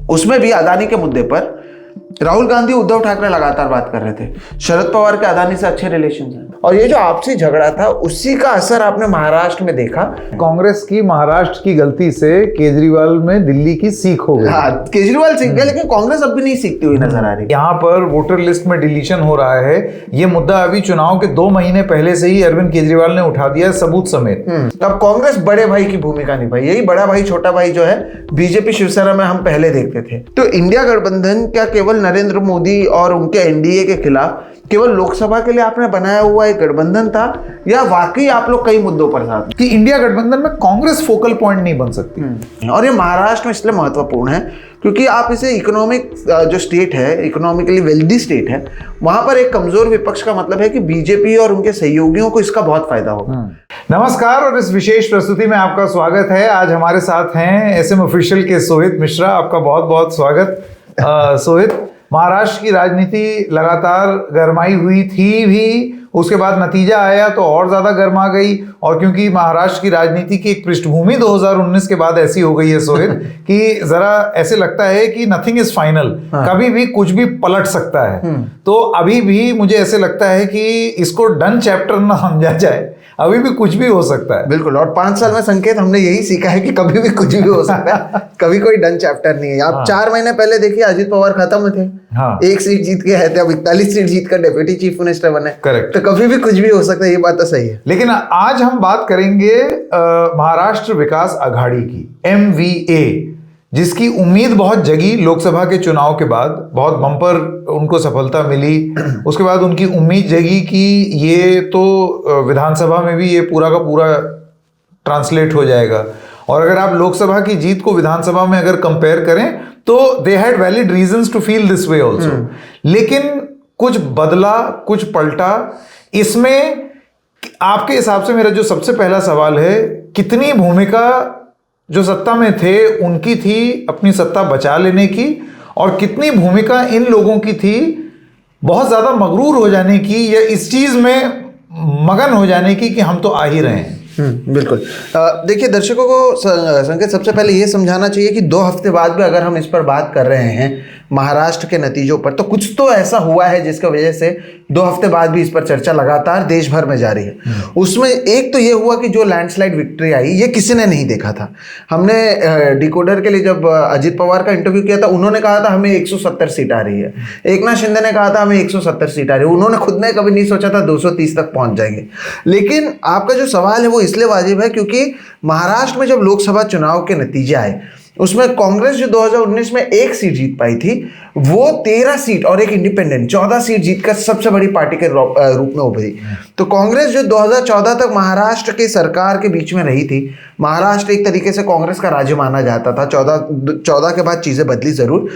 उसमें भी अदानी के मुद्दे पर राहुल गांधी उद्धव ठाकरे लगातार बात कर रहे थे। शरद पवार के अदानी से अच्छे रिलेशन हैं और ये जो आपसी झगड़ा था उसी का असर आपने महाराष्ट्र में देखा। कांग्रेस की महाराष्ट्र की गलती से केजरीवाल में दिल्ली की सीख हो गई। हाँ, केजरीवाल सीख गए लेकिन कांग्रेस अब भी नहीं सीखती हुई नजर आ रही। यहाँ पर वोटर लिस्ट में डिलीशन हो रहा है, ये मुद्दा अभी चुनाव के 2 महीने पहले से ही अरविंद केजरीवाल ने उठा दिया सबूत समेत। अब कांग्रेस बड़े भाई की भूमिका निभाई, यही बड़ा भाई छोटा भाई जो है बीजेपी शिवसेना में हम पहले देखते थे। तो इंडिया गठबंधन क्या केवल नरेंद्र मोदी और उनके एनडीए के खिलाफ केवल लोकसभा के लिए आपने बनाया हुआ एक गठबंधन था या वाकई आप लोग कई मुद्दों पर साथ कि इंडिया गठबंधन में कांग्रेस फोकल पॉइंट नहीं बन सकती? और ये महाराष्ट्र में इसलिए महत्वपूर्ण है क्योंकि आप इसे इकोनॉमिक जो स्टेट है, इकोनॉमिकली वेल्दी स्टेट है, वहां पर एक कमजोर विपक्ष का मतलब है कि बीजेपी और उनके सहयोगियों को इसका बहुत फायदा होगा। नमस्कार और इस विशेष प्रस्तुति में आपका स्वागत है। आज हमारे साथ हैं एसएम ऑफिशियल के सोहित मिश्रा, आपका बहुत बहुत स्वागत। सोहित, महाराष्ट्र की राजनीति लगातार गरमाई हुई थी भी, उसके बाद नतीजा आया तो और ज्यादा गर्मा गई। और क्योंकि महाराष्ट्र की राजनीति की एक पृष्ठभूमि 2019 के बाद ऐसी हो गई है सोहित कि जरा ऐसे लगता है कि नथिंग इज फाइनल, कभी भी कुछ भी पलट सकता है। तो अभी भी मुझे ऐसे लगता है कि इसको डन चैप्टर ना समझा जाए, अभी भी कुछ भी हो सकता है। बिल्कुल, और 5 साल में संकेत हमने यही सीखा है कि कभी भी कुछ भी हो सकता है, कभी कोई डन चैप्टर नहीं है। आप 4 महीने पहले देखिए अजित पवार खत्म थे, 1 सीट जीत के है थे, अब 41 सीट जीत कर डेप्यूटी चीफ मिनिस्टर बने। करेक्ट। तो कभी भी कुछ भी हो सकता है, ये बात तो सही है। लेकिन आज हम बात करेंगे महाराष्ट्र विकास अघाड़ी की, MVA, जिसकी उम्मीद बहुत जगी लोकसभा के चुनाव के बाद, बहुत बम्पर उनको सफलता मिली। उसके बाद उनकी उम्मीद जगी कि ये तो विधानसभा में भी ये पूरा का पूरा ट्रांसलेट हो जाएगा। और अगर आप लोकसभा की जीत को विधानसभा में अगर कंपेयर करें तो they had valid reasons to feel this way also. लेकिन कुछ बदला, कुछ पलटा। इसमें आपके हिसाब से मेरा जो सबसे पहला सवाल है, कितनी भूमिका जो सत्ता में थे उनकी थी अपनी सत्ता बचा लेने की, और कितनी भूमिका इन लोगों की थी बहुत ज्यादा मगरूर हो जाने की या इस चीज में मगन हो जाने की कि हम तो आ ही रहे हैं? बिल्कुल। देखिए, दर्शकों को संकेत सबसे पहले ये समझाना चाहिए कि 2 हफ्ते बाद भी अगर हम इस पर बात कर रहे हैं महाराष्ट्र के नतीजों पर, तो कुछ तो ऐसा हुआ है जिसकी वजह से 2 हफ्ते बाद भी इस पर चर्चा लगातार देश भर में जारी है। उसमें एक तो ये हुआ कि जो लैंडस्लाइड विक्ट्री आई, ये किसी ने नहीं देखा था। हमने डिकोडर के लिए जब अजित पवार का इंटरव्यू किया था, उन्होंने कहा था हमें 170 सीट आ रही है। एकनाथ शिंदे ने कहा था हमें 170 सीट आ रही है। उन्होंने खुद ने कभी नहीं सोचा था 230 तक पहुंच जाएंगे। लेकिन आपका जो सवाल है वो इसलिए वाजिब है क्योंकि महाराष्ट्र में जब लोकसभा चुनाव के नतीजे आए, उसमें कांग्रेस जो 2019 में 1 सीट जीत पाई थी, वो 13 सीट और एक इंडिपेंडेंट 14 सीट जीतकर सबसे बड़ी पार्टी के रूप में उभरी। तो कांग्रेस जो 2014 तक महाराष्ट्र की सरकार के बीच में रही थी, महाराष्ट्र एक तरीके से कांग्रेस का राज्य माना जाता था। 14 के बाद चीजें बदली जरूर।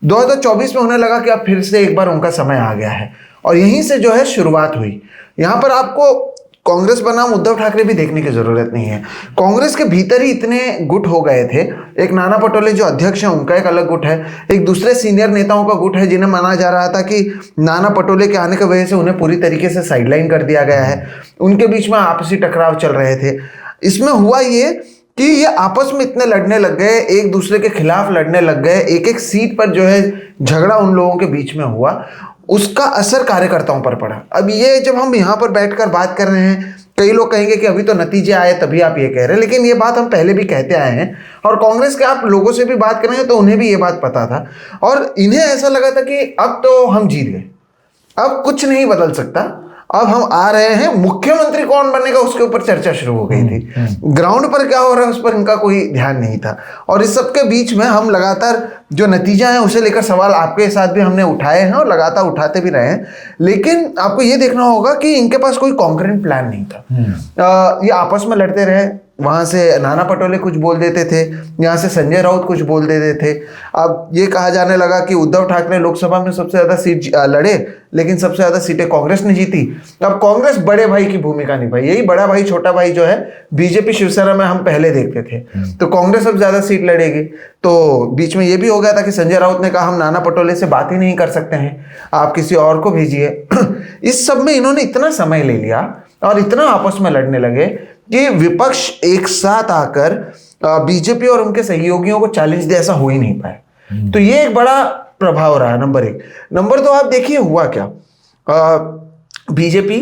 2024 में उन्हें लगा कि अब फिर से एक बार उनका समय आ गया है और यहीं से जो है शुरुआत हुई। यहाँ पर आपको कांग्रेस बनाम उद्धव ठाकरे भी देखने की जरूरत नहीं है। कांग्रेस के भीतर ही इतने गुट हो गए थे। एक नाना पटोले जो अध्यक्ष हैं, उनका एक अलग गुट है, एक दूसरे सीनियर नेताओं का गुट है जिन्हें माना जा रहा था कि नाना पटोले के आने की वजह से उन्हें पूरी तरीके से साइडलाइन कर दिया गया है। उनके बीच में आपसी टकराव चल रहे थे। इसमें हुआ ये कि ये आपस में इतने लड़ने लग गए, एक दूसरे के खिलाफ लड़ने लग गए, एक एक सीट पर जो है झगड़ा उन लोगों के बीच में हुआ। उसका असर कार्यकर्ताओं पर पड़ा। अब ये जब हम यहाँ पर बैठकर बात कर रहे हैं, कई लोग कहेंगे कि अभी तो नतीजे आए तभी आप ये कह रहे हैं, लेकिन ये बात हम पहले भी कहते आए हैं और कांग्रेस के आप लोगों से भी बात करेंगे तो उन्हें भी ये बात पता था और इन्हें ऐसा लगा था कि अब तो हम जीत गए, अब कुछ नहीं बदल सकता, अब हम आ रहे हैं, मुख्यमंत्री कौन बनेगा उसके ऊपर चर्चा शुरू हो गई थी। ग्राउंड पर क्या हो रहा है उस पर इनका कोई ध्यान नहीं था। और इस सबके बीच में हम लगातार जो नतीजा है उसे लेकर सवाल आपके साथ भी हमने उठाए हैं और लगातार उठाते भी रहे हैं, लेकिन आपको ये देखना होगा कि इनके पास कोई कॉन्करेंट प्लान नहीं था। ये आपस में लड़ते रहे, वहाँ से नाना पटोले कुछ बोल देते थे, यहाँ से संजय राउत कुछ बोल देते थे। अब ये कहा जाने लगा कि उद्धव ठाकरे लोकसभा में सबसे ज़्यादा सीट लड़े लेकिन सबसे ज़्यादा सीटें कांग्रेस ने जीती। अब कांग्रेस बड़े भाई की भूमिका निभाई, यही बड़ा भाई छोटा भाई जो है बीजेपी शिवसेना में हम पहले देखते थे। तो कांग्रेस अब ज़्यादा सीट लड़ेगी। तो बीच में ये भी हो गया था कि संजय राउत ने कहा हम नाना पटोले से बात ही नहीं कर सकते हैं, आप किसी और को भेजिए। इस सब में इन्होंने इतना समय ले लिया और इतना आपस में लड़ने लगे कि विपक्ष एक साथ आकर बीजेपी और उनके सहयोगियों को चैलेंज दे, ऐसा हो ही नहीं पाया। तो ये एक बड़ा प्रभाव रहा, नंबर एक। नंबर दो, आप देखिए हुआ क्या, बीजेपी,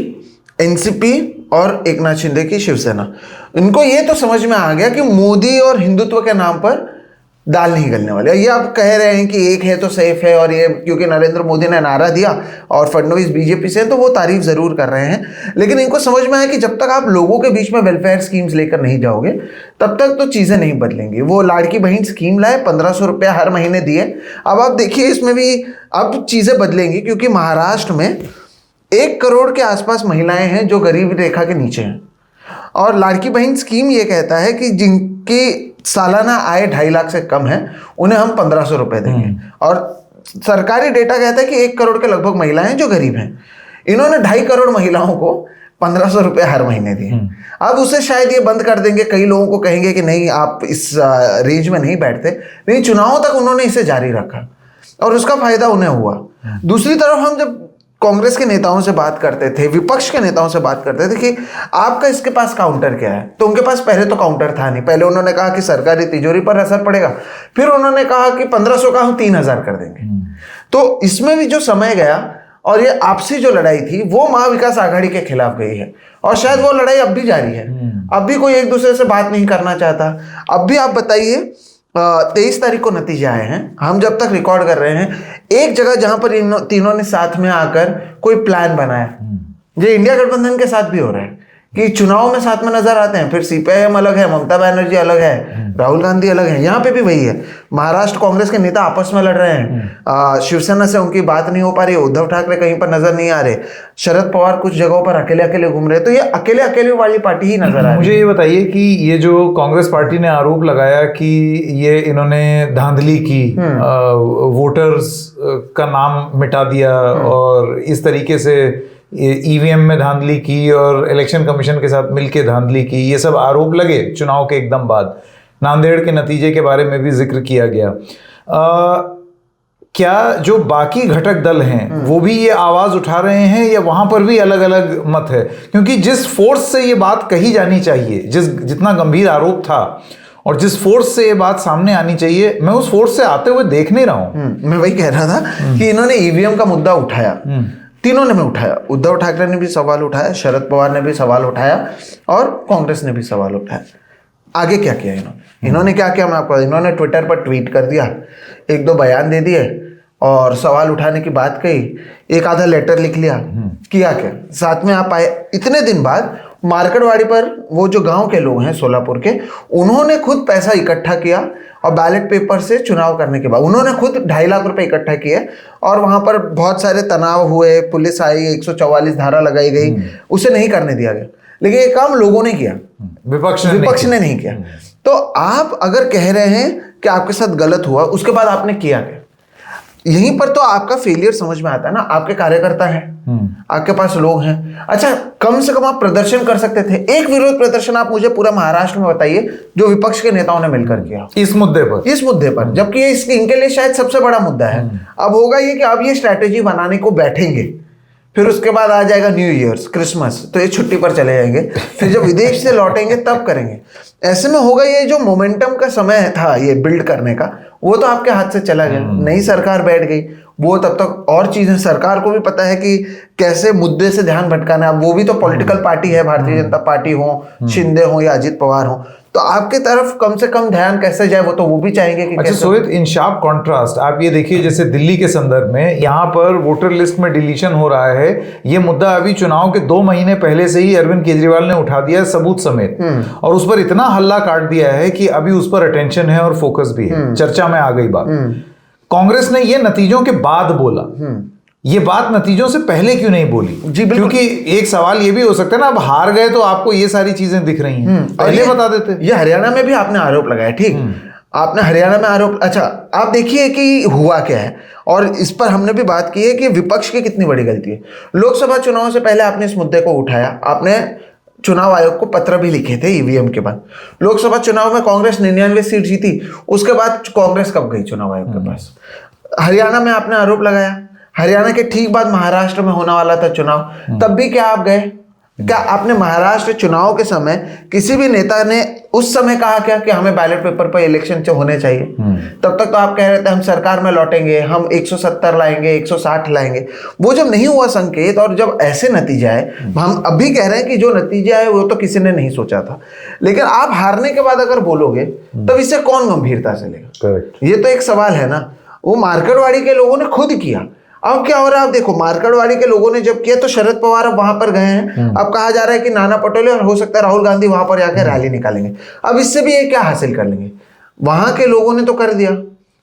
एनसीपी और एकनाथ शिंदे की शिवसेना, इनको ये तो समझ में आ गया कि मोदी और हिंदुत्व के नाम पर दाल नहीं गलने वाले। ये आप कह रहे हैं कि एक है तो सेफ है, और ये क्योंकि नरेंद्र मोदी ने नारा दिया और फडणवीस बीजेपी से, तो वो तारीफ जरूर कर रहे हैं, लेकिन इनको समझ में आया कि जब तक आप लोगों के बीच में वेलफेयर स्कीम्स लेकर नहीं जाओगे तब तक तो चीजें नहीं बदलेंगी। वो लाड़की बहन स्कीम लाए, 1500 रुपया हर महीने दिए। अब आप देखिए इसमें भी अब चीजें बदलेंगी, क्योंकि महाराष्ट्र में 1 करोड़ के आसपास महिलाएं हैं जो गरीबी रेखा के नीचे हैं, और लाड़की बहन स्कीम ये कहता है कि जिनकी सालाना आय 2.5 लाख से कम है उन्हें हम 1500 रुपए देंगे, और सरकारी डेटा कहता है कि 1 करोड़ के लगभग महिलाएं जो गरीब हैं। इन्होंने 2.5 करोड़ महिलाओं को 1500 रुपए हर महीने दिए। अब उसे शायद ये बंद कर देंगे, कई लोगों को कहेंगे कि नहीं आप इस रेंज में नहीं बैठते, लेकिन चुनावों तक उन्होंने इसे जारी रखा और उसका फायदा उन्हें हुआ। दूसरी तरफ हम जब कांग्रेस के नेताओं से बात करते थे, विपक्ष के नेताओं से बात करते थे कि आपका इसके पास काउंटर क्या है, तो उनके पास पहले तो काउंटर था नहीं। पहले उन्होंने कहा कि सरकारी तिजोरी पर असर पड़ेगा, फिर उन्होंने कहा कि 1500 का हम 3000 कर देंगे। तो इसमें भी जो समय गया, और ये आपसी जो लड़ाई थी वो महाविकास आघाड़ी के खिलाफ गई है, और शायद वो लड़ाई अब भी जारी है। अब भी कोई एक दूसरे से बात नहीं करना चाहता। अब भी आप बताइए, 23 तारीख को नतीजे आए हैं, हम जब तक रिकॉर्ड कर रहे हैं, एक जगह जहां पर इन तीनों ने साथ में आकर कोई प्लान बनाया, जो इंडिया गठबंधन के साथ भी हो रहा है कि चुनाव में साथ में नजर आते हैं, फिर सीपीआईएम अलग है, ममता बनर्जी अलग है, राहुल गांधी अलग है। यहाँ पे भी वही है, महाराष्ट्र कांग्रेस के नेता आपस में लड़ रहे हैं, शिवसेना से उनकी बात नहीं हो पा रही, उद्धव ठाकरे कहीं पर नजर नहीं आ रहे, शरद पवार कुछ जगहों पर अकेले अकेले घूम रहे, तो ये अकेले अकेले वाली पार्टी ही नजर आ रही है। मुझे ये बताइए कि ये जो कांग्रेस पार्टी ने आरोप लगाया कि ये इन्होंने धांधली की, वोटर्स का नाम मिटा दिया और इस तरीके से ईवीएम में धांधली की और इलेक्शन कमीशन के साथ मिलके धांधली की, ये सब आरोप लगे चुनाव के एकदम बाद। नांदेड़ के नतीजे के बारे में भी जिक्र किया गया। क्या जो बाकी घटक दल हैं वो भी ये आवाज उठा रहे हैं, या वहां पर भी अलग अलग मत है? क्योंकि जिस फोर्स से ये बात कही जानी चाहिए, जितना गंभीर आरोप था और जिस फोर्स से ये बात सामने आनी चाहिए, मैं उस फोर्स से आते हुए देख नहीं रहा हूं। मैं वही कह रहा था कि इन्होंने ईवीएम का मुद्दा उठाया, तीनों ने उठाया। उद्धव ठाकरे ने भी सवाल उठाया, शरद पवार ने भी सवाल उठाया, और कांग्रेस ने भी सवाल उठाया। आगे क्या किया इन्होंने क्या किया, मैं आपको, इन्होंने ट्विटर पर ट्वीट कर दिया, 1-2 बयान दे दिए और सवाल उठाने की बात कही, एक आधा लेटर लिख लिया। किया क्या, साथ में आप आए इतने दिन बाद मार्केटवाड़ी पर, वो जो गांव के लोग हैं सोलापुर के, उन्होंने खुद पैसा इकट्ठा किया और बैलेट पेपर से चुनाव करने के बाद उन्होंने खुद 2.5 लाख रुपए इकट्ठा किए, और वहां पर बहुत सारे तनाव हुए, पुलिस आई, 144 धारा लगाई गई, उसे नहीं करने दिया गया, लेकिन ये काम लोगों ने किया, विपक्ष ने नहीं किया। तो आप अगर कह रहे हैं कि आपके साथ गलत हुआ, उसके बाद आपने किया क्या? यहीं पर तो आपका फेलियर समझ में आता है ना। आपके कार्यकर्ता हैं, आपके पास लोग हैं, अच्छा कम से कम आप प्रदर्शन कर सकते थे। एक विरोध प्रदर्शन आप मुझे पूरा महाराष्ट्र में बताइए जो विपक्ष के नेताओं ने मिलकर किया इस मुद्दे पर, जबकि ये इनके लिए शायद सबसे बड़ा मुद्दा है। अब होगा ये कि अब ये स्ट्रैटेजी बनाने को बैठेंगे, फिर उसके बाद आ जाएगा न्यू ईयर्स, क्रिसमस, तो ये छुट्टी पर चले जाएंगे, फिर जब विदेश से लौटेंगे तब करेंगे। ऐसे में होगा ये जो मोमेंटम का समय था ये बिल्ड करने का, वो तो आपके हाथ से चला गया। नई सरकार बैठ गई, वो तब तक और चीजें, सरकार को भी पता है कि कैसे मुद्दे से ध्यान भटकाना है। अब वो भी तो पॉलिटिकल पार्टी है, भारतीय जनता पार्टी हो, शिंदे हो या अजित पवार हो, तो आपके तरफ कम से कम ध्यान कैसे जाए, वो भी चाहेंगे कि अच्छा सोहित, इन शार्प कॉन्ट्रास्ट आप ये देखिए, जैसे दिल्ली के संदर्भ में यहाँ पर वोटर लिस्ट में डिलीशन हो रहा है, ये मुद्दा अभी चुनाव के 2 महीने पहले से ही अरविंद केजरीवाल ने उठा दिया है, सबूत समेत, और उस पर इतना हल्ला काट दिया है कि अभी उस पर अटेंशन है और फोकस भी है, चर्चा में आ गई बात। कांग्रेस ने ये नतीजों के बाद बोला, ये बात नतीजों से पहले क्यों नहीं बोली? जी बिल्कुल, क्योंकि एक सवाल ये भी हो सकता है ना, अब हार गए तो आपको ये सारी चीजें दिख रही हैं, पहले बता देते। ये हरियाणा में भी आपने आरोप लगाया, ठीक, आपने हरियाणा में आरोप, अच्छा आप देखिए कि हुआ क्या है, और इस पर हमने भी बात की है कि विपक्ष की कितनी बड़ी गलती है। लोकसभा चुनाव से पहले आपने इस मुद्दे को उठाया, आपने चुनाव आयोग को पत्र भी लिखे थे ईवीएम के बाद। लोकसभा चुनाव में कांग्रेस 99 सीट जीती, उसके बाद कांग्रेस कब गई चुनाव आयोग के पास? हरियाणा में आपने आरोप लगाया, हरियाणा के ठीक बाद महाराष्ट्र में होने वाला था चुनाव, तब भी क्या आप गए? क्या आपने महाराष्ट्र चुनाव के समय किसी भी नेता ने उस समय कहा क्या कि हमें बैलेट पेपर पर इलेक्शन होने चाहिए? तब तक तो आप कह रहे थे हम सरकार में लौटेंगे, हम 170 लाएंगे, 160 लाएंगे। वो जब नहीं हुआ संकेत और जब ऐसे नतीजा है, हम अभी कह रहे हैं कि जो नतीजा है वो तो किसी ने नहीं सोचा था, लेकिन आप हारने के बाद अगर बोलोगे तब इसे कौन गंभीरता से लेगा? ये तो एक सवाल है ना। वो मार्केटवाड़ी के लोगों ने खुद किया। अब क्या हो रहा है आप देखो, मार्केटवाड़ी के लोगों ने जब किया तो शरद पवार अब वहां पर गए हैं। अब कहा जा रहा है कि नाना पटोले और हो सकता है राहुल गांधी वहां पर जाकर रैली निकालेंगे। अब इससे भी ये क्या हासिल कर लेंगे? वहां के लोगों ने तो कर दिया,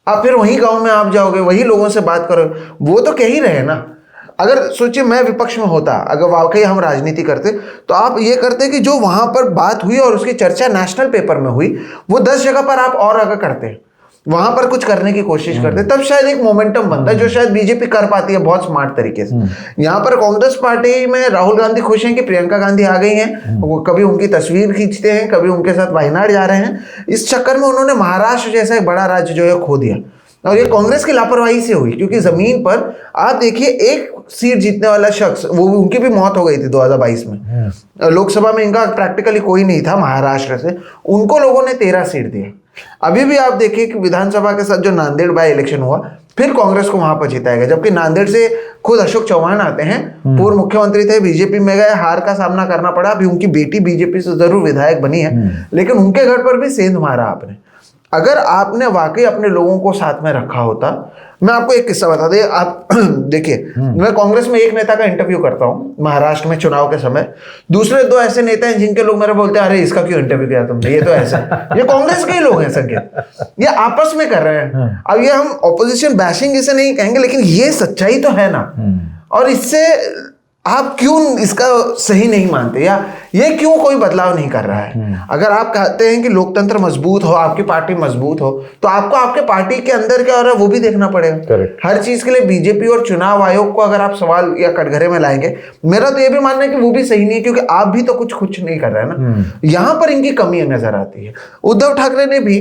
अब फिर वही गांव में आप जाओगे, वही लोगों से बात करो, वो तो कह ही रहे ना। अगर सोचिए मैं विपक्ष में होता, अगर वाकई हम राजनीति करते, तो आप ये करते कि जो वहां पर बात हुई और उसकी चर्चा नेशनल पेपर में हुई, वो 10 जगह पर आप और अगर करते, वहां पर कुछ करने की कोशिश करते, तब शायद एक मोमेंटम बनता है जो शायद बीजेपी कर पाती है बहुत स्मार्ट तरीके से। यहाँ पर कांग्रेस पार्टी में राहुल गांधी खुश हैं कि प्रियंका गांधी आ गई हैं, वो कभी उनकी तस्वीर खींचते हैं, कभी उनके साथ वायनाड जा रहे हैं। इस चक्कर में उन्होंने महाराष्ट्र जैसा एक बड़ा राज्य जो है खो दिया, और ये कांग्रेस की लापरवाही से हुई। क्योंकि जमीन पर आप देखिए, एक सीट जीतने वाला शख्स, वो उनकी भी मौत हो गई थी 2022 में, लोकसभा में इनका प्रैक्टिकली कोई नहीं था महाराष्ट्र से, उनको लोगों ने 13 सीट दिए। अभी भी आप देखिए कि विधानसभा के साथ जो नांदेड़ बाय इलेक्शन हुआ, फिर कांग्रेस को वहां पर जिताया गया, जबकि नांदेड़ से खुद अशोक चौहान आते हैं, पूर्व मुख्यमंत्री थे, बीजेपी में गए, हार का सामना करना पड़ा। अभी उनकी बेटी बीजेपी से जरूर विधायक बनी है, लेकिन उनके घर पर भी सेंध मारा आपने। अगर आपने वाकई अपने लोगों को साथ में रखा होता, मैं आपको एक किस्सा बता दे। आप देखिए, मैं कांग्रेस में एक नेता का इंटरव्यू करता हूं महाराष्ट्र में चुनाव के समय, दूसरे 2 ऐसे नेता हैं जिनके लोग मेरे बोलते हैं अरे इसका क्यों इंटरव्यू किया तुमने, ये तो ऐसा ये कांग्रेस के ही लोग हैं संकेत, ये आपस में कर रहे हैं। अब ये हम ऑपोजिशन बैशिंग इसे नहीं कहेंगे, लेकिन ये सच्चाई तो है ना। और इससे आप क्यों इसका सही नहीं मानते, या ये क्यों कोई बदलाव नहीं कर रहा है? अगर आप कहते हैं कि लोकतंत्र मजबूत हो, आपकी पार्टी मजबूत हो, तो आपको आपके पार्टी के अंदर क्या हो रहा है वो भी देखना पड़ेगा। हर चीज के लिए बीजेपी और चुनाव आयोग को अगर आप सवाल या कटघरे में लाएंगे, मेरा तो ये भी मानना है कि वो भी सही नहीं है, क्योंकि आप भी तो कुछ नहीं कर रहे हैं ना। यहां पर इनकी कमी नजर आती है। उद्धव ठाकरे ने भी,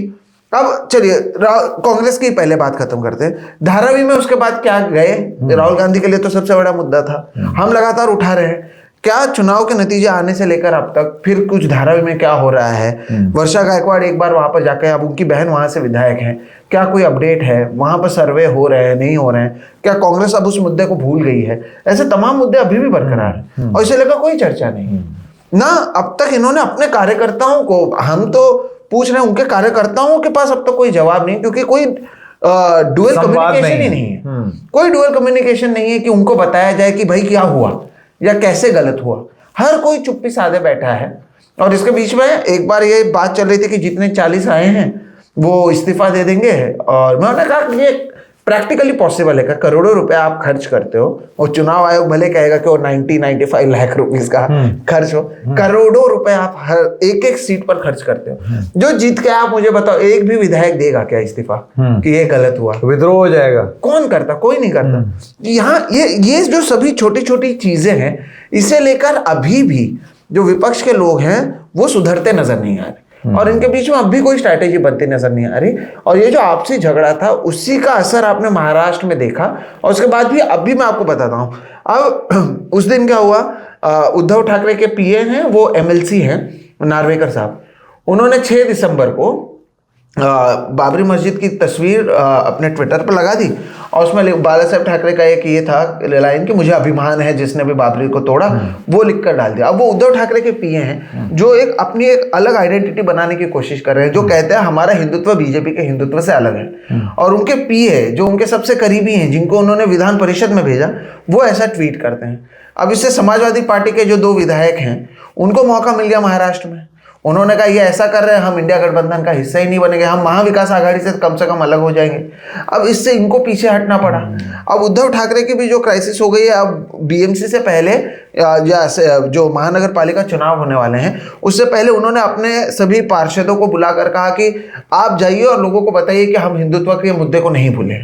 अब चलिए कांग्रेस की पहले बात खत्म करते हैं, धारावी में उसके बाद क्या गए, राहुल गांधी के लिए तो सबसे बड़ा मुद्दा था, हम लगातार उठा रहे हैं। क्या चुनाव के नतीजे आने से लेकर अब तक फिर कुछ धारावी में क्या हो रहा है? वर्षा गायकवाड़ एक बार वहां पर जाकर, अब उनकी बहन वहां से विधायक हैं, क्या कोई अपडेट है? वहां पर सर्वे हो रहे हैं, नहीं हो रहे हैं? क्या कांग्रेस अब उस मुद्दे को भूल गई है? ऐसे तमाम मुद्दे अभी भी बरकरार हैं और इसे लेकर कोई चर्चा नहीं ना। अब तक इन्होंने अपने कार्यकर्ताओं को, हम तो पूछ रहे हैं, उनके कार्यकर्ताओं के पास अब तक कोई जवाब नहीं, क्योंकि कोई डुअल कम्युनिकेशन ही नहीं है। कोई डुअल कम्युनिकेशन नहीं है कि उनको बताया जाए कि भाई क्या हुआ या कैसे गलत हुआ। हर कोई चुप्पी साधे बैठा है। और इसके बीच में एक बार ये बात चल रही थी कि जितने 40 आए हैं वो इस्तीफा दे देंगे, और मैंने कहा कि ये प्रैक्टिकली पॉसिबल है? करोड़ों रुपए आप खर्च करते हो, और चुनाव आयोग भले कहेगा कि वो 90-95 लाख रुपीस का खर्च हो, करोड़ों रुपए आप हर एक सीट पर खर्च करते हो। जो जीत के आप मुझे बताओ, एक भी विधायक देगा क्या इस्तीफा कि ये गलत हुआ? विद्रोह हो जाएगा। कौन करता? कोई नहीं करता। यहाँ ये जो सभी छोटी छोटी चीजें हैं, इसे लेकर अभी भी जो विपक्ष के लोग हैं वो सुधरते नजर नहीं आ रहे, और इनके बीच में अब भी कोई स्ट्रैटेजी बनती नजर नहीं आ रही। और ये जो आपसी झगड़ा था, उसी का असर आपने महाराष्ट्र में देखा। और उसके बाद भी अब भी मैं आपको बताता हूं, अब उस दिन क्या हुआ, उद्धव ठाकरे के पीए हैं, वो एमएलसी हैं नार्वेकर साहब, उन्होंने 6 दिसंबर को बाबरी मस्जिद की तस्वीर अपने ट्विटर पर लगा दी, और उसमें बाला साहब ठाकरे का एक ये था लाइन कि मुझे अभिमान है जिसने भी बाबरी को तोड़ा, वो लिखकर डाल दिया। अब वो उद्धव ठाकरे के पीए हैं जो एक अपनी एक अलग आइडेंटिटी बनाने की कोशिश कर रहे हैं, जो कहते हैं हमारा हिंदुत्व बीजेपी के हिंदुत्व से अलग है, और उनके पीए जो उनके सबसे करीबी हैं, जिनको उन्होंने विधान परिषद में भेजा, वो ऐसा ट्वीट करते हैं। अब इससे समाजवादी पार्टी के जो 2 विधायक हैं उनको मौका मिल गया महाराष्ट्र में। उन्होंने कहा ये ऐसा कर रहे हैं, हम इंडिया गठबंधन का हिस्सा ही नहीं बनेंगे, हम महाविकास आघाड़ी से कम अलग हो जाएंगे। अब इससे इनको पीछे हटना पड़ा। अब उद्धव ठाकरे की भी जो क्राइसिस हो गई है, अब बीएमसी से पहले जो महानगर पालिका चुनाव होने वाले हैं, उससे पहले उन्होंने अपने सभी पार्षदों को बुलाकर कहा कि आप जाइए और लोगों को बताइए कि हम हिंदुत्व के मुद्दे को नहीं भूले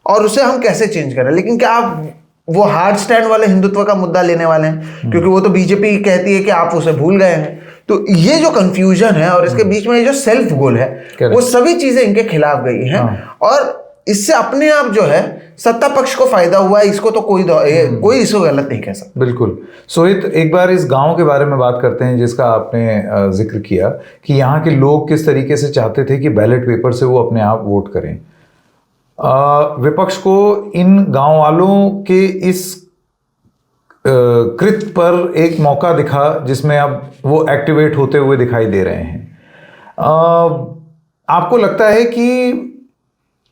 और उसे हम कैसे चेंज करें। लेकिन क्या आप वो हार्ड स्टैंड वाले हिंदुत्व का मुद्दा लेने वाले हैं? क्योंकि वो तो बीजेपी कहती है कि आप उसे भूल गए हैं। तो ये जो कंफ्यूजन है और इसके बीच में ये जो सेल्फ गोल है, वो सभी चीजें इनके खिलाफ गई हैं। और इससे अपने आप जो है सत्ता पक्ष को फायदा हुआ है, इसको तो कोई इसको गलत नहीं कह सकता। बिल्कुल। सोहित, एक बार इस गांव के बारे में बात करते हैं जिसका आपने जिक्र किया कि यहाँ के लोग किस तरीके से चाहते थे कि बैलेट पेपर से वो अपने आप वोट करें। विपक्ष को इन गांव वालों के इस कृत्य पर एक मौका दिखा जिसमें अब वो एक्टिवेट होते हुए दिखाई दे रहे हैं। आपको लगता है कि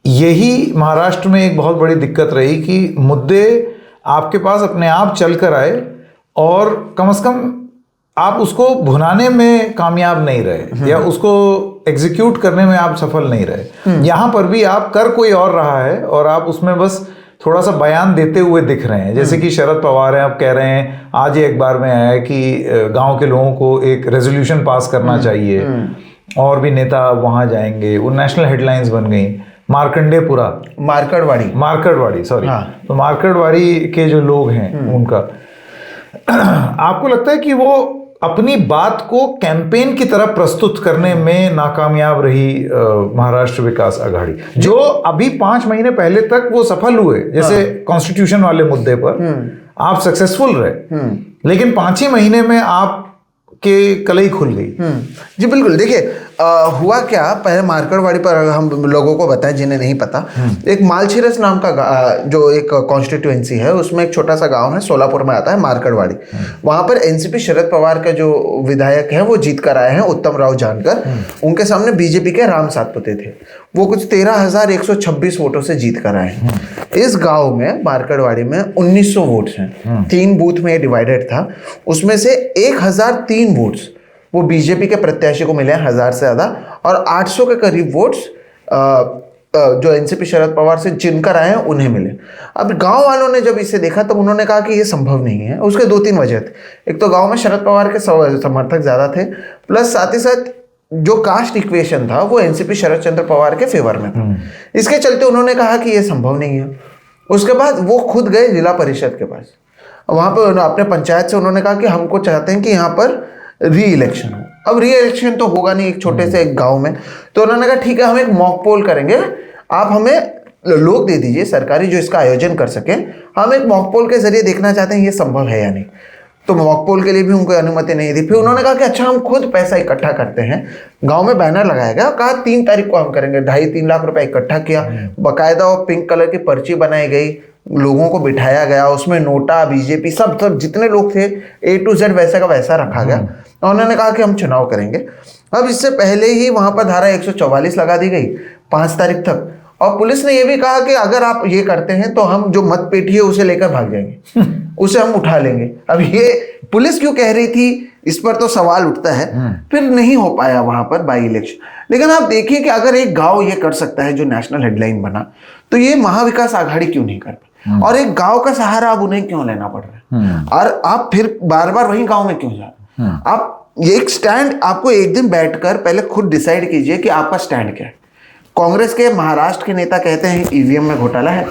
यही महाराष्ट्र में एक बहुत बड़ी दिक्कत रही कि मुद्दे आपके पास अपने आप चल कर आए और कम से कम आप उसको भुनाने में कामयाब नहीं रहे या उसको एग्जीक्यूट करने में आप सफल नहीं रहे। यहां पर भी आप कर कोई और रहा है और आप उसमें बस थोड़ा सा बयान देते हुए दिख रहे हैं। जैसे कि शरद पवार हैं, आप कह रहे हैं, आज ही अखबार में आया है कि गांव के लोगों को एक रेजोल्यूशन पास करना चाहिए और भी नेता वहां जाएंगे। वो नेशनल हेडलाइंस बन गई। मार्कड़वाड़ी सॉरी। तो मार्कड़वाड़ी के जो लोग हैं उनका आपको लगता है कि वो अपनी बात को कैंपेन की तरह प्रस्तुत करने में नाकामयाब रही महाराष्ट्र विकास आघाड़ी, जो अभी 5 महीने पहले तक वो सफल हुए, जैसे कॉन्स्टिट्यूशन वाले मुद्दे पर आप सक्सेसफुल रहे, लेकिन 5 ही महीने में आप के कलई खुल गई। जी बिल्कुल। देखिए हुआ क्या, पहले मार्कड़वाड़ी पर हम लोगों को बताएं जिन्हें नहीं पता, एक मालछिरस नाम का जो एक कॉन्स्टिट्यूएंसी है उसमें एक छोटा सा गांव है, सोलापुर में आता है मार्कड़वाड़ी। वहां पर एनसीपी शरद पवार का जो विधायक है वो जीत कर आए हैं, उत्तम राव जानकर। उनके सामने बीजेपी के राम सातपुते थे, वो कुछ 13,126 वोटों से जीत कर आए हैं। इस गांव में मार्कड़वाड़ी में 1900 वोट्स हैं, 3 बूथ में डिवाइडेड था। उसमें से 1003 वोट्स वो बीजेपी के प्रत्याशी को मिले हैं, 1000 से ज्यादा, और 800 के करीब वोट्स जो एनसीपी शरद पवार से जिनकर आए हैं उन्हें मिले। अब गांव वालों ने जब इसे देखा तब उन्होंने कहा कि ये संभव नहीं है। उसके 2-3 वजह थे। एक तो गांव में शरद पवार के समर्थक ज्यादा थे, प्लस साथ ही साथ जो कास्ट इक्वेशन था वो एनसीपी शरद चंद्र पवार के फेवर में था। इसके चलते उन्होंने कहा कि ये संभव नहीं है। उसके बाद वो खुद गए जिला परिषद के पास, वहां पर अपने पंचायत से उन्होंने कहा कि हमको चाहते हैं कि यहाँ पर री इलेक्शन हो। अब री इलेक्शन तो होगा नहीं एक छोटे से एक गांव में, तो उन्होंने कहा ठीक है हम एक मॉक पोल करेंगे, आप हमें लोग दे दीजिए सरकारी जो इसका आयोजन कर सके, हम एक मॉक पोल के जरिए देखना चाहते हैं ये संभव है या नहीं। तो मॉक पोल के लिए भी उनको अनुमति नहीं दी। फिर उन्होंने कहा कि अच्छा हम खुद पैसा इकट्ठा करते हैं, गांव में बैनर लगाया गया, कहा 3 तारीख को हम करेंगे। 2.5-3 लाख रुपए इकट्ठा किया, बाकायदा वो पिंक कलर की पर्ची बनाई गई, लोगों को बिठाया गया, उसमें नोटा बीजेपी सब जितने लोग थे A to Z वैसा का वैसा रखा गया। और उन्होंने कहा कि हम चुनाव करेंगे। अब इससे पहले ही वहां पर धारा 144 लगा दी गई 5 तारीख तक, और पुलिस ने यह भी कहा कि अगर आप ये करते हैं तो हम जो मत पेटी है उसे लेकर भाग जाएंगे, उसे हम उठा लेंगे। अब ये पुलिस क्यों कह रही थी इस पर तो सवाल उठता है। फिर नहीं हो पाया वहां पर बाई इलेक्शन। लेकिन आप देखिए कि अगर एक गांव ये कर सकता है जो नेशनल हेडलाइन बना, तो ये महाविकास आघाड़ी क्यों नहीं कर पाई? और एक गांव का सहारा अब उन्हें क्यों लेना पड़ रहा है? और आप फिर बार बार वही गांव में क्यों जा रहे हैं? आप ये एक स्टैंड, आपको एक दिन बैठकर पहले खुद डिसाइड कीजिए कि आपका स्टैंड क्या है। कांग्रेस के महाराष्ट्र के नेता कहते हैं ईवीएम में घोटाला है,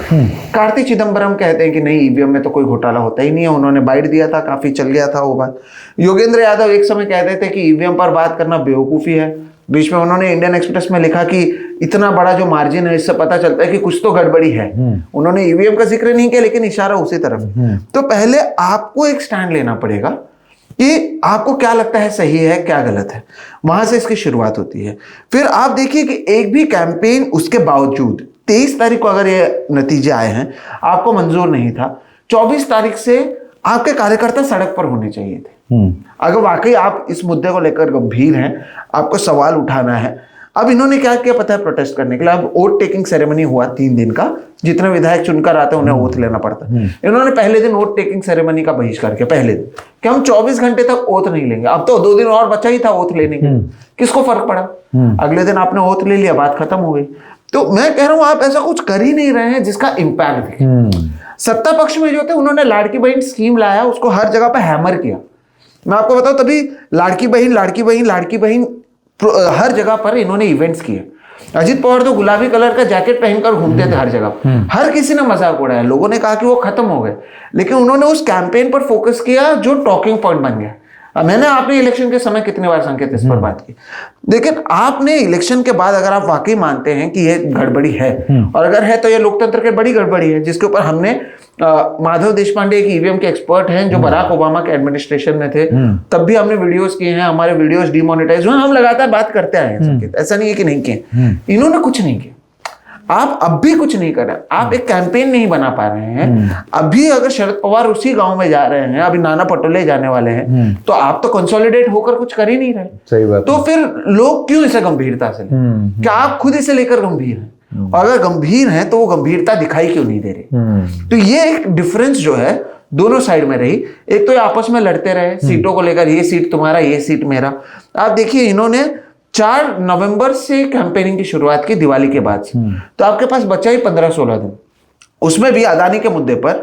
कार्ति चिदंबरम कहते हैं कि नहीं ईवीएम में तो कोई घोटाला होता ही नहीं है, उन्होंने बाइट दिया था, काफी चल गया था वो बात। योगेंद्र यादव एक समय कहते थे कि ईवीएम पर बात करना बेवकूफी है। बीच में उन्होंने इंडियन एक्सप्रेस में लिखा कि इतना बड़ा जो मार्जिन है इससे पता चलता है कि कुछ तो गड़बड़ी है। उन्होंने ईवीएम का जिक्र नहीं किया लेकिन इशारा उसी तरफ। तो पहले आपको एक स्टैंड लेना पड़ेगा कि आपको क्या लगता है सही है क्या गलत है, वहां से इसकी शुरुआत होती है। फिर आप देखिए कि एक भी कैंपेन उसके बावजूद 23 तारीख को अगर ये नतीजे आए हैं आपको मंजूर नहीं था, 24 तारीख से आपके कार्यकर्ता सड़क पर होने चाहिए थे। अगर वाकई आप इस मुद्दे को लेकर गंभीर हैं, आपको सवाल उठाना है। अब इन्होंने क्या किया पता है प्रोटेस्ट करने के लिए? अब वोट टेकिंग सेरेमनी हुआ 3 दिन का, जितने विधायक चुनकर आते हैं उन्हें ओथ लेना पड़ता है। इन्होंने पहले दिन वोट टेकिंग सेरेमनी का बहिष्कार किया, पहले दिन कि हम 24 घंटे तक ओथ नहीं लेंगे। अब तो 2 दिन और बचा ही था ओथ लेने के, किसको फर्क पड़ा? अगले दिन आपने ओथ ले लिया, बात खत्म हो गई। तो मैं कह रहा हूं आप ऐसा कुछ कर ही नहीं रहे हैं जिसका इम्पैक्ट दिखे। सत्ता पक्ष में जो थे उन्होंने लाड़की बहन स्कीम लाया, उसको हर जगह पर हैमर किया। मैं आपको बताऊं तभी लाड़की बहन हर जगह पर इन्होंने इवेंट्स किए। अजित पवार तो गुलाबी कलर का जैकेट पहनकर घूमते थे हर जगह, हर किसी ने मजाक उड़ाया, लोगों ने कहा कि वो खत्म हो गए। लेकिन उन्होंने उस कैंपेन पर फोकस किया जो टॉकिंग पॉइंट बन गया। अब मैंने आपने इलेक्शन के समय कितनी बार संकेत इस पर बात की, लेकिन आपने इलेक्शन के बाद अगर आप वाकई मानते हैं कि ये गड़बड़ी है, और अगर है तो ये लोकतंत्र की बड़ी गड़बड़ी है, जिसके ऊपर हमने माधव देशपांडे एक ईवीएम के एक्सपर्ट हैं जो बराक ओबामा के एडमिनिस्ट्रेशन में थे, तब भी हमने वीडियोस किए हैं, हमारे वीडियोस डिमोनेटाइज हुए, हम लगातार बात करते आए हैं संकेत, ऐसा नहीं है कि नहीं किए। इन्होंने कुछ नहीं किया, आप अब भी कुछ नहीं कर रहे, आप एक कैंपेन नहीं बना पा रहे हैं। अभी अगर शरद पवार उसी गांव में जा रहे हैं, अभी नाना पटोले जाने वाले हैं, तो आप तो कंसोलिडेट होकर कुछ कर ही नहीं रहे। सही बात। तो फिर लोग क्यों इसे गंभीरता से लें? क्या आप खुद इसे लेकर गंभीर हैं? और अगर गंभीर हैं तो वो गंभीरता दिखाई क्यों नहीं दे रही? तो ये एक डिफरेंस जो है दोनों साइड में रही। एक तो ये आपस में लड़ते रहे सीटों को लेकर, ये सीट तुम्हारा, ये सीट मेरा। आप देखिए इन्होंने 4 नवंबर से कैंपेनिंग की शुरुआत की, दिवाली के बाद से, तो आपके पास बचा ही 15-16 दिन। उसमें भी अदानी के मुद्दे पर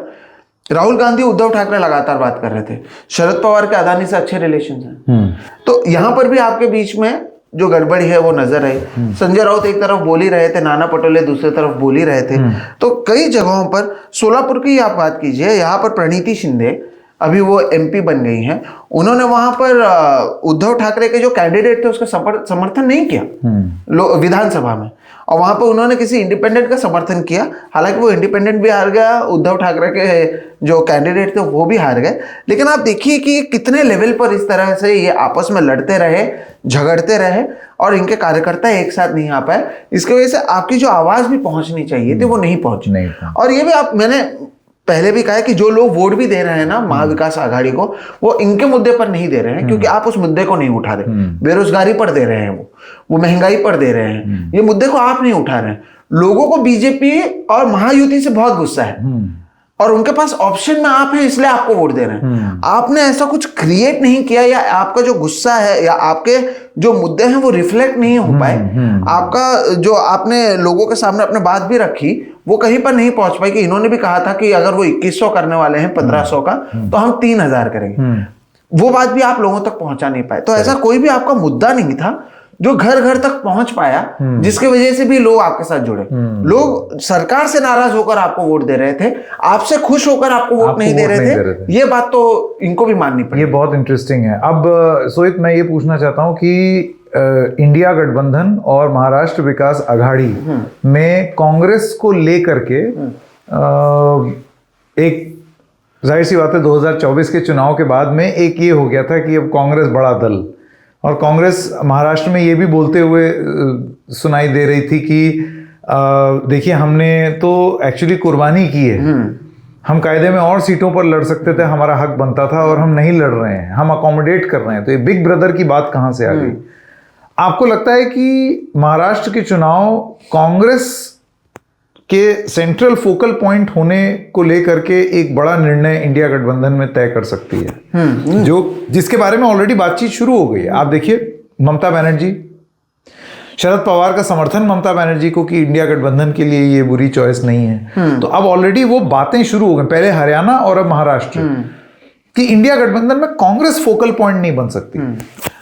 राहुल गांधी, उद्धव ठाकरे लगातार बात कर रहे थे, शरद पवार के अदानी से अच्छे रिलेशन हैं। तो यहां पर भी आपके बीच में जो गड़बड़ी है वो नजर आई। संजय राउत एक तरफ बोल ही रहे थे, नाना पटोले दूसरी तरफ बोल ही रहे थे। तो कई जगहों पर, सोलापुर की आप बात कीजिए, यहाँ पर प्रणीति शिंदे अभी वो एमपी बन गई हैं, उन्होंने वहां पर उद्धव ठाकरे के जो कैंडिडेट थे उसका समर्थन नहीं किया विधानसभा में, और वहां पर उन्होंने किसी इंडिपेंडेंट का समर्थन किया। हालांकि वो इंडिपेंडेंट भी हार गया, उद्धव ठाकरे के जो कैंडिडेट थे वो भी हार गए। लेकिन आप देखिए कि कितने लेवल पर इस तरह से ये आपस में लड़ते रहे, झगड़ते रहे, और इनके कार्यकर्ता एक साथ नहीं आ पाए। इसकी वजह से आपकी जो आवाज भी पहुंचनी चाहिए थी वो नहीं पहुंची। और ये भी मैंने पहले भी कहा है कि जो लोग वोट भी दे रहे हैं ना महाविकास आघाड़ी को, वो इनके मुद्दे पर नहीं दे रहे हैं, क्योंकि आप उस मुद्दे को नहीं उठा रहे। बेरोजगारी पर दे रहे हैं, वो महंगाई पर दे रहे हैं, ये मुद्दे को आप नहीं उठा रहे हैं। लोगों को बीजेपी और महायुति से बहुत गुस्सा है, और उनके पास ऑप्शन में आप हैं, इसलिए आपको वोट दे रहे हैं। आपने ऐसा कुछ क्रिएट नहीं किया, या आपका जो गुस्सा है या आपके जो मुद्दे हैं वो रिफ्लेक्ट नहीं हो पाए। आपका जो आपने लोगों के सामने अपने बात भी रखी वो कहीं पर नहीं पहुंच पाई। कि इन्होंने भी कहा था कि अगर वो 2100 करने वाले हैं 1500 का, तो हम 3000 करेंगे। वो बात भी आप लोगों तक पहुंचा नहीं पाए। तो ऐसा कोई भी आपका मुद्दा नहीं था जो घर घर तक पहुंच पाया, जिसकी वजह से भी लोग आपके साथ जुड़े। लोग सरकार से नाराज होकर आपको वोट दे रहे थे, आपसे खुश होकर आपको वोट नहीं दे रहे थे। ये बात तो इनको भी माननी पड़ेगी। ये बहुत इंटरेस्टिंग है। अब सोहित, मैं ये पूछना चाहता हूं कि इंडिया गठबंधन और महाराष्ट्र विकास आघाड़ी में कांग्रेस को लेकर के एक जाहिर सी बात है 2024 के चुनाव के बाद में एक ये हो गया था कि अब कांग्रेस बड़ा दल, और कांग्रेस महाराष्ट्र में ये भी बोलते हुए सुनाई दे रही थी कि देखिए हमने तो एक्चुअली कुर्बानी की है, हम कायदे में और सीटों पर लड़ सकते थे, हमारा हक बनता था, और हम नहीं लड़ रहे हैं, हम अकोमोडेट कर रहे हैं। तो ये बिग ब्रदर की बात कहां से आ गई? आपको लगता है कि महाराष्ट्र के चुनाव कांग्रेस के सेंट्रल फोकल पॉइंट होने को लेकर के एक बड़ा निर्णय इंडिया गठबंधन में तय कर सकती है, जिसके बारे में ऑलरेडी बातचीत शुरू हो गई है? आप देखिए ममता बनर्जी, शरद पवार का समर्थन ममता बनर्जी को कि इंडिया गठबंधन के लिए ये बुरी चॉइस नहीं है। तो अब ऑलरेडी वो बातें शुरू हो गई, पहले हरियाणा और अब महाराष्ट्र, कि इंडिया गठबंधन में कांग्रेस फोकल पॉइंट नहीं बन सकती।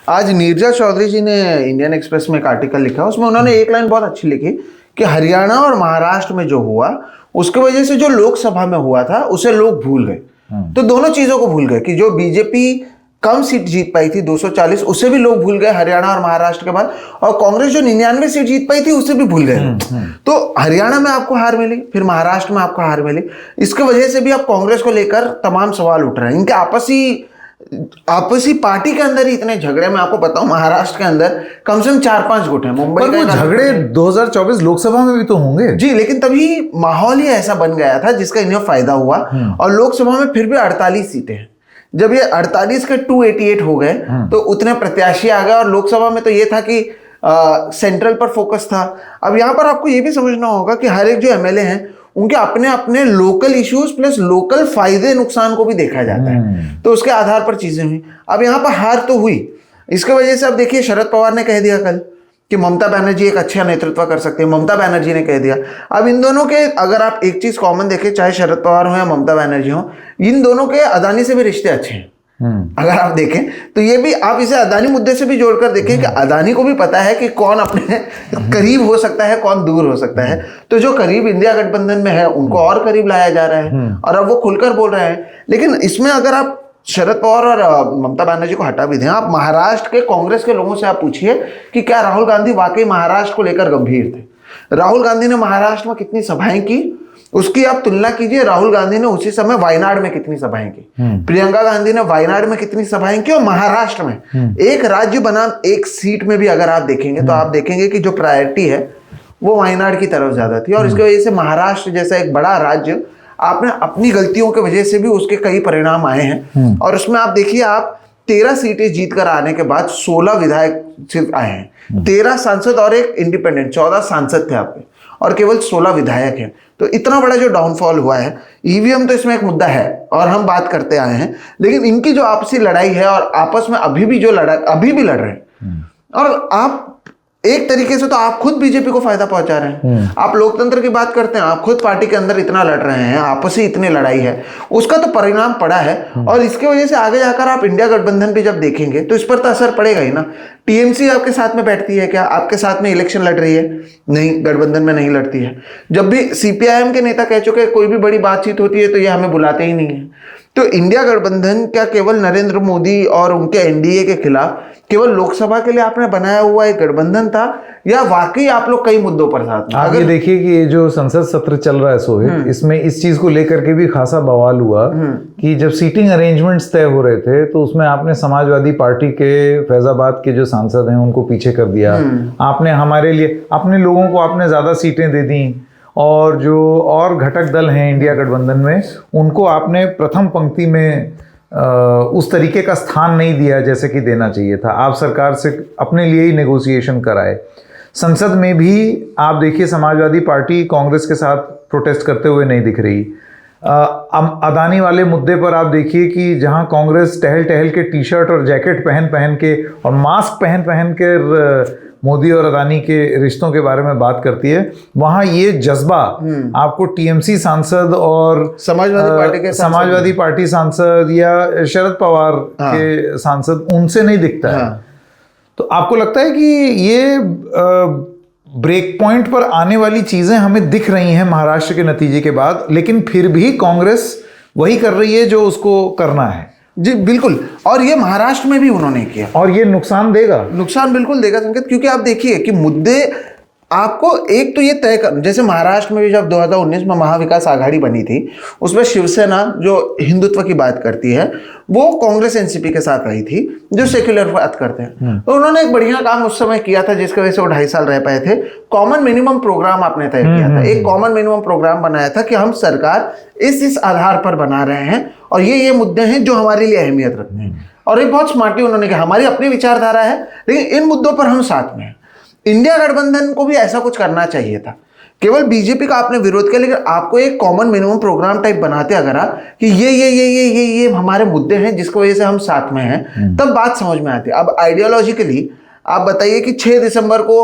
आज नीरजा चौधरी जी ने इंडियन एक्सप्रेस में एक आर्टिकल लिखा, उसमें उन्होंने एक लाइन बहुत अच्छी लिखी कि हरियाणा और महाराष्ट्र में जो हुआ उसकी वजह से जो लोकसभा में हुआ था उसे लोग भूल गए। तो दोनों चीजों को भूल गए कि जो बीजेपी कम सीट जीत पाई थी 240, उसे भी लोग भूल गए हरियाणा और महाराष्ट्र के बाद, और कांग्रेस जो 99 सीट जीत पाई थी उसे भी भूल गए। तो हरियाणा में आपको हार मिली, फिर महाराष्ट्र में आपको हार मिली, इसकी वजह से भी अब कांग्रेस को लेकर तमाम सवाल उठ रहे हैं। इनके आपसी पार्टी के अंदर ही इतने झगड़े, मैं आपको बताऊं महाराष्ट्र के अंदर कम से कम 4-5 गुट हैं। मुंबई में झगड़े 2024 लोकसभा में भी तो होंगे जी, लेकिन तभी माहौल ही ऐसा बन गया था जिसका इन्हें फायदा हुआ। और लोकसभा में फिर भी 48 सीटें हैं। जब ये 48 के 288 हो गए तो उतने प्रत्याशी आ गए, और लोकसभा में तो ये था कि सेंट्रल पर फोकस था। अब यहाँ पर आपको ये भी समझना होगा कि हर एक जो एमएलए हैं उनके अपने अपने लोकल इश्यूज प्लस लोकल फायदे नुकसान को भी देखा जाता है, तो उसके आधार पर चीजें हुई। अब यहाँ पर हार तो हुई, इसके वजह से अब देखिए शरद पवार ने कह दिया कल कि ममता बनर्जी एक अच्छा नेतृत्व कर सकती है, ममता बनर्जी ने कह दिया। अब इन दोनों के अगर आप एक चीज कॉमन देखें, चाहे शरद पवार हो या ममता बनर्जी हो, इन दोनों के अदानी से भी रिश्ते अच्छे हैं। अगर आप देखें तो ये भी आप इसे अदानी मुद्दे से भी जोड़कर देखें कि अदानी को भी पता है कि कौन अपने करीब हो सकता है, कौन दूर हो सकता है। तो जो करीब इंडिया गठबंधन में है उनको और करीब लाया जा रहा है, और अब वो खुलकर बोल रहे हैं। लेकिन इसमें अगर आप शरद पवार और ममता बनर्जी को हटा भी दें, आप महाराष्ट्र के कांग्रेस के लोगों से आप पूछिए कि क्या राहुल गांधी वाकई महाराष्ट्र को लेकर गंभीर थे। राहुल गांधी ने महाराष्ट्र में कितनी सभाएं की, उसकी आप तुलना कीजिए राहुल गांधी ने उसी समय वायनाड में कितनी सभाएं की, प्रियंका गांधी ने वायनाड में कितनी सभाएं की, और महाराष्ट्र में एक राज्य बनाम एक सीट में भी अगर आप देखेंगे तो आप देखेंगे कि जो प्रायोरिटी है वो वायनाड की तरफ ज्यादा थी। और इसकी वजह से महाराष्ट्र जैसा एक बड़ा राज्य, आपने अपनी गलतियों की वजह से भी उसके कई परिणाम आए हैं। और उसमें आप देखिए, आप 13 सीटें जीत कर आने के बाद 16 विधायक सिर्फ आए हैं, 13 सांसद और एक इंडिपेंडेंट, 14 सांसद थे आपके और केवल 16 विधायक हैं। तो इतना बड़ा जो डाउनफॉल हुआ है, ईवीएम तो इसमें एक मुद्दा है और हम बात करते आए हैं, लेकिन इनकी जो आपसी लड़ाई है और आपस में अभी भी लड़ रहे हैं। और आप एक तरीके से तो आप खुद बीजेपी को फायदा पहुंचा रहे हैं। आप लोकतंत्र की बात करते हैं, आप खुद पार्टी के अंदर इतना लड़ रहे हैं, आपसी इतनी लड़ाई है, उसका तो परिणाम पड़ा है। और इसके वजह से आगे जाकर आप इंडिया गठबंधन भी जब देखेंगे तो इस पर तो असर पड़ेगा ही ना। टीएमसी आपके साथ में बैठती है क्या? आपके साथ में इलेक्शन लड़ रही है? नहीं, गठबंधन में नहीं लड़ती है। जब भी सीपीआईएम के नेता कह चुके कोई भी बड़ी बातचीत होती है तो ये हमें बुलाते ही नहीं है। तो इंडिया गठबंधन क्या केवल नरेंद्र मोदी और उनके एनडीए के खिलाफ केवल लोकसभा के लिए आपने बनाया हुआ एक गठबंधन था, या वाकई आप लोग कई मुद्दों पर साथ में? आप ये देखिए कि ये जो संसद सत्र चल रहा है सोहित, इसमें इस चीज को लेकर के भी खासा बवाल हुआ कि जब सीटिंग अरेंजमेंट्स तय हो रहे थे तो उसमें आपने समाजवादी पार्टी के फैजाबाद के जो सांसद हैं उनको पीछे कर दिया। आपने हमारे लिए अपने लोगों को आपने ज्यादा सीटें दे दी, और जो और घटक दल हैं इंडिया गठबंधन में उनको आपने प्रथम पंक्ति में उस तरीके का स्थान नहीं दिया जैसे कि देना चाहिए था। आप सरकार से अपने लिए ही नेगोशिएशन कराए। संसद में भी आप देखिए समाजवादी पार्टी कांग्रेस के साथ प्रोटेस्ट करते हुए नहीं दिख रही। अदानी वाले मुद्दे पर आप देखिए कि जहां कांग्रेस टहल टहल के टी शर्ट और जैकेट पहन पहन के और मास्क पहन पहन कर मोदी और अदानी के रिश्तों के बारे में बात करती है, वहां ये जज्बा आपको टीएमसी सांसद और समाजवादी पार्टी सांसद या शरद पवार के सांसद उनसे नहीं दिखता है। तो आपको लगता है कि ये ब्रेक पॉइंट पर आने वाली चीजें हमें दिख रही हैं महाराष्ट्र के नतीजे के बाद, लेकिन फिर भी कांग्रेस वही कर रही है जो उसको करना है? जी बिल्कुल, और ये महाराष्ट्र में भी उन्होंने किया, और ये नुकसान देगा, नुकसान बिल्कुल देगा संकेत। क्योंकि आप देखिए कि मुद्दे आपको एक तो ये तय कर, जैसे महाराष्ट्र में भी जब 2019 में महाविकास आघाड़ी बनी थी, उसमें शिवसेना जो हिंदुत्व की बात करती है वो कांग्रेस एनसीपी के साथ आई थी जो सेक्युलर बात करते हैं। तो उन्होंने एक बढ़िया काम उस समय किया था जिसकी वजह से वो 2.5 साल रह पाए थे। कॉमन मिनिमम प्रोग्राम आपने तय किया था, एक कॉमन मिनिमम प्रोग्राम बनाया था कि हम सरकार इस आधार पर बना रहे हैं और ये मुद्दे हैं जो हमारे लिए अहमियत रखते हैं। और एक बहुत स्मार्टली उन्होंने कहा हमारी अपनी विचारधारा है लेकिन इन मुद्दों पर हम साथ में हैं। इंडिया गठबंधन को भी ऐसा कुछ करना चाहिए था। केवल बीजेपी का आपने विरोध किया, लेकिन आपको एक कॉमन मिनिमम प्रोग्राम टाइप बनाते अगर आप कि ये हमारे मुद्दे हैं जिसकी वजह से हम साथ में हैं, तब बात समझ में आती है। अब आइडियोलॉजिकली आप बताइए कि 6 दिसंबर को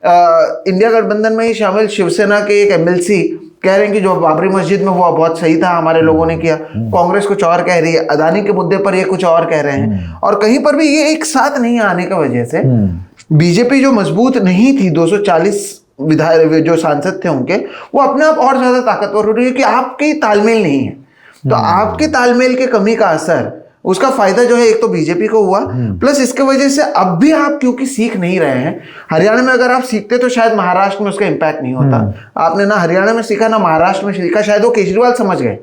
इंडिया गठबंधन में ही शामिल शिवसेना के एक एमएलसी कह रहे हैं कि जो बाबरी मस्जिद में हुआ बहुत सही था, हमारे लोगों ने किया। कांग्रेस कुछ और कह रही है, अदानी के मुद्दे पर ये कुछ और कह रहे हैं, और कहीं पर भी ये एक साथ नहीं आने की वजह से बीजेपी जो मजबूत नहीं थी, 240 विधायक जो सांसद थे उनके, वो अपने आप और ज्यादा ताकतवर हो रही है कि आपके तालमेल नहीं है। तो आपके तालमेल के कमी का असर, उसका फायदा जो है एक तो बीजेपी को हुआ, प्लस इसके वजह से अब भी आप क्योंकि सीख नहीं रहे हैं। हरियाणा में अगर आप सीखते तो शायद महाराष्ट्र में उसका इम्पैक्ट नहीं होता। आपने ना हरियाणा में सीखा ना महाराष्ट्र में सीखा, शायद वो केजरीवाल समझ गए,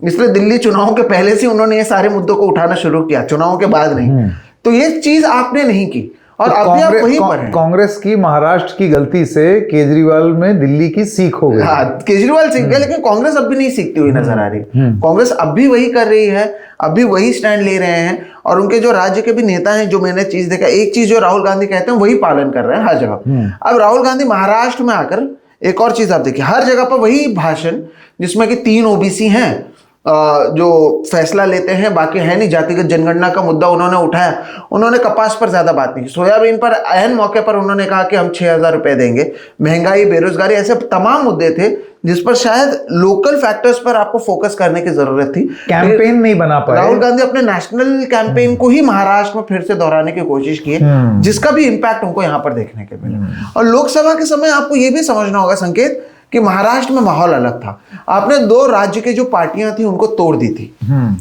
इसलिए दिल्ली चुनाव के पहले से उन्होंने ये सारे मुद्दों को उठाना शुरू किया, चुनाव के बाद नहीं। तो ये चीज आपने नहीं की और अभी आप वहीं पर हैं। कांग्रेस की महाराष्ट्र की गलती से केजरीवाल में दिल्ली की सीख हो गई। हाँ, केजरीवाल सीख गए, लेकिन कांग्रेस अब भी नहीं सीखती हुई नजर आ रही। कांग्रेस अब भी वही कर रही है, अब भी वही स्टैंड ले रहे हैं, और उनके जो राज्य के भी नेता हैं, जो मैंने चीज देखा, एक चीज जो राहुल गांधी कहते हैं वही पालन कर रहे हैं हर जगह। अब राहुल गांधी महाराष्ट्र में आकर एक और चीज आप देखिए, हर जगह पर वही भाषण जिसमें कि 3 ओबीसी हैं जो फैसला लेते हैं, बाकी है नहीं। जातिगत जनगणना का मुद्दा उन्होंने उठाया, उन्होंने कपास पर ज्यादा बात नहीं की। सोयाबीन पर ऐन मौके पर उन्होंने कहा कि हम 6,000 रुपए देंगे। महंगाई, बेरोजगारी, ऐसे तमाम मुद्दे थे जिस पर शायद लोकल फैक्टर्स पर आपको फोकस करने की जरूरत थी। कैंपेन नहीं बना पाए। राहुल गांधी अपने नेशनल कैंपेन को ही महाराष्ट्र में फिर से दोहराने की कोशिश की है, जिसका भी इम्पैक्ट उनको यहाँ पर देखने के मिला। और लोकसभा के समय आपको यह भी समझना होगा संकेत कि महाराष्ट्र में माहौल अलग था। आपने 2 राज्य के जो पार्टियां थी उनको तोड़ दी थी,